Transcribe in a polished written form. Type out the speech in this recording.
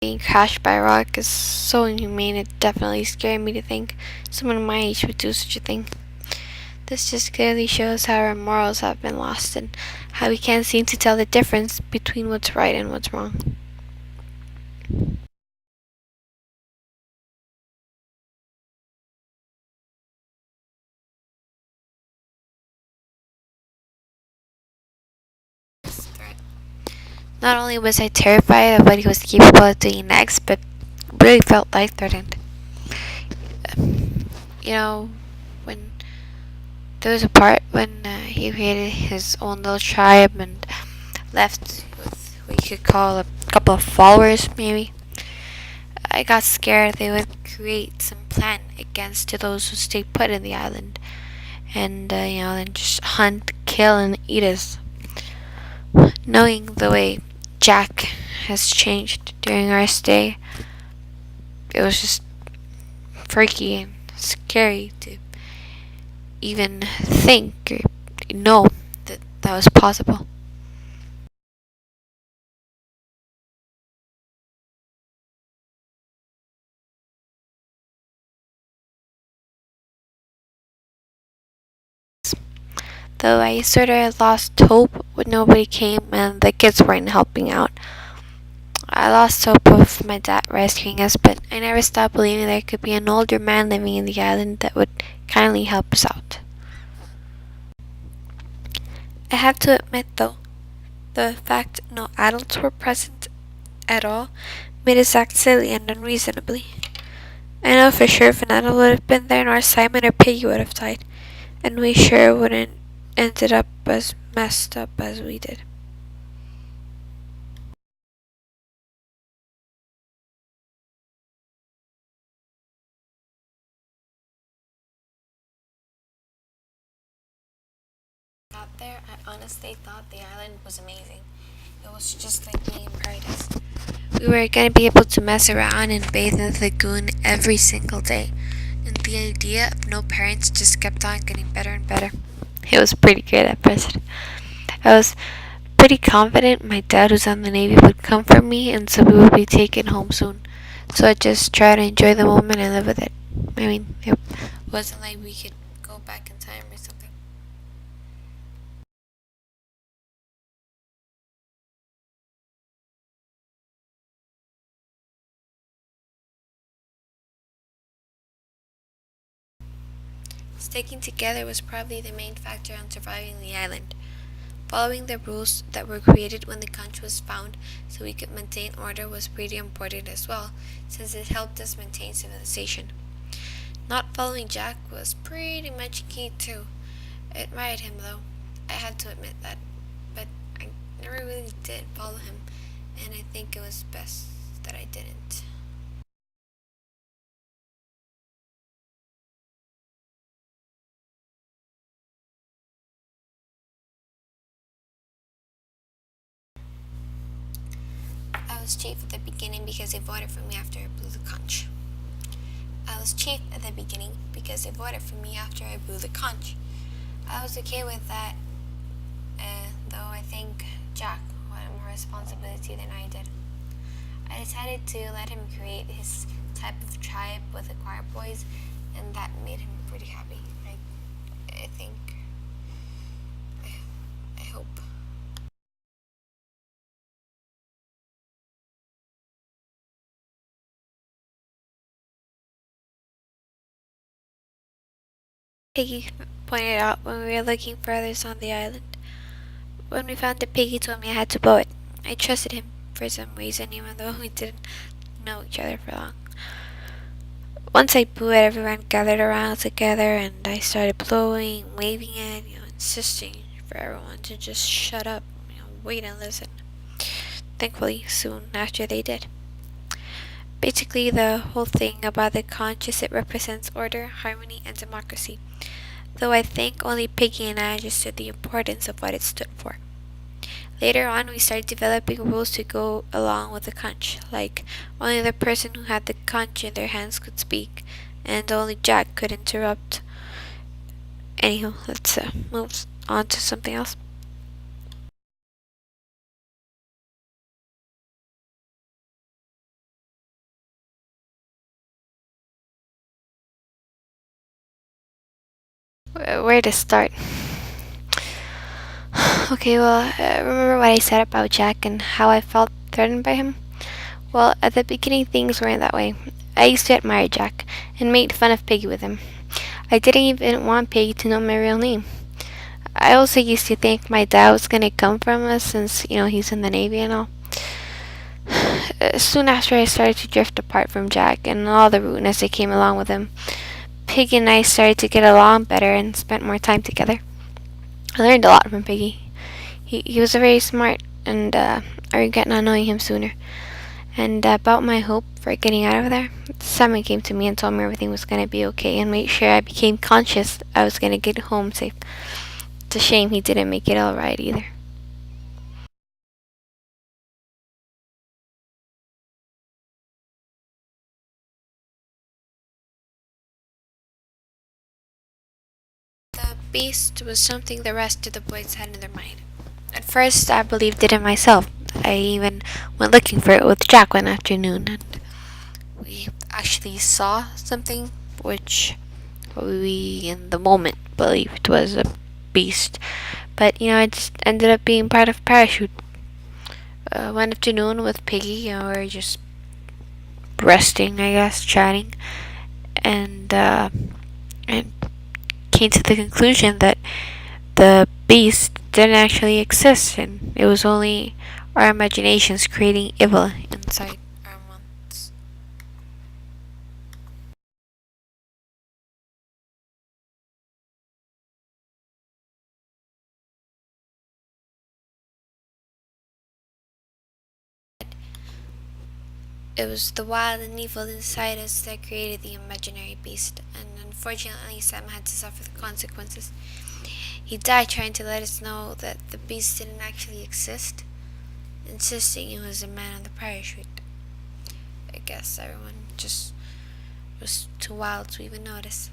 Being crashed by a rock is so inhumane, it definitely scared me to think someone my age would do such a thing. This just clearly shows how our morals have been lost and how we can't seem to tell the difference between what's right and what's wrong. Not only was I terrified of what he was capable of doing next, but really felt life threatened. You know, when there was a part when he created his own little tribe and left with what you could call a couple of followers, maybe. I got scared they would create some plan against those who stayed put in the island, and then just hunt, kill, and eat us. Knowing the way Jack has changed during our stay, it was just freaky and scary to even think or know that that was possible. Though I sort of lost hope when nobody came and the kids weren't helping out. I lost hope of my dad rescuing us, but I never stopped believing there could be an older man living in the island that would kindly help us out. I have to admit, though, the fact no adults were present at all made us act silly and unreasonably. I know for sure if an adult would have been there, nor Simon or Piggy would have died, and we sure wouldn't ended up as messed up as we did. Out there, I honestly thought the island was amazing. It was just like being in paradise. We were gonna be able to mess around and bathe in the lagoon every single day, and the idea of no parents just kept on getting better and better. It was pretty good at first. I was pretty confident my dad, who's on the Navy, would come for me, and so we would be taken home soon. So I just tried to enjoy the moment and live with it. I mean, it wasn't like we could go back in time or something. Sticking together was probably the main factor on surviving the island. Following the rules that were created when the conch was found so we could maintain order was pretty important as well, since it helped us maintain civilization. Not following Jack was pretty much key too. I admired him though, I had to admit that, but I never really did follow him, and I think it was best that I didn't. I was chief at the beginning because they voted for me after I blew the conch. I was chief at the beginning because they voted for me after I blew the conch. I was okay with that, though I think Jack wanted more responsibility than I did. I decided to let him create his type of tribe with the choir boys, and that made him pretty happy. I think. I hope. Piggy pointed out when we were looking for others on the island. When we found it, Piggy told me I had to bow it. I trusted him for some reason, even though we didn't know each other for long. Once I blew it, everyone gathered around together, and I started blowing, waving it, insisting for everyone to just shut up, wait and listen. Thankfully, soon after they did. Basically, the whole thing about the conch is it represents order, harmony, and democracy, though I think only Piggy and I understood the importance of what it stood for. Later on, we started developing rules to go along with the conch, like only the person who had the conch in their hands could speak, and only Jack could interrupt. Anyhow, let's move on to something else. where to start? Okay, well, remember what I said about Jack and how I felt threatened by him? Well, at the beginning, things weren't that way. I used to admire Jack and made fun of Piggy with him. I didn't even want Piggy to know my real name. I also used to think my dad was gonna come from us since, he's in the Navy and all. Soon after, I started to drift apart from Jack and all the rudeness that came along with him. Piggy and I started to get along better and spent more time together. I learned a lot from Piggy. He was very smart, and I regret not knowing him sooner. And about my hope for getting out of there, Simon came to me and told me everything was going to be okay and made sure I became conscious I was going to get home safe. It's a shame he didn't make it all right either. The beast was something the rest of the boys had in their mind. At first, I believed it in myself. I even went looking for it with Jack one afternoon, and we actually saw something which we in the moment believed was a beast. But it just ended up being part of parachute. One afternoon with Piggy, we were just resting, I guess, chatting, and came to the conclusion that the beast didn't actually exist, and it was only our imaginations creating evil inside our minds. It was the wild and evil inside us that created the imaginary beast, and unfortunately, Sam had to suffer the consequences. He died trying to let us know that the beast didn't actually exist, insisting it was a man on the parachute. I guess everyone just was too wild to even notice.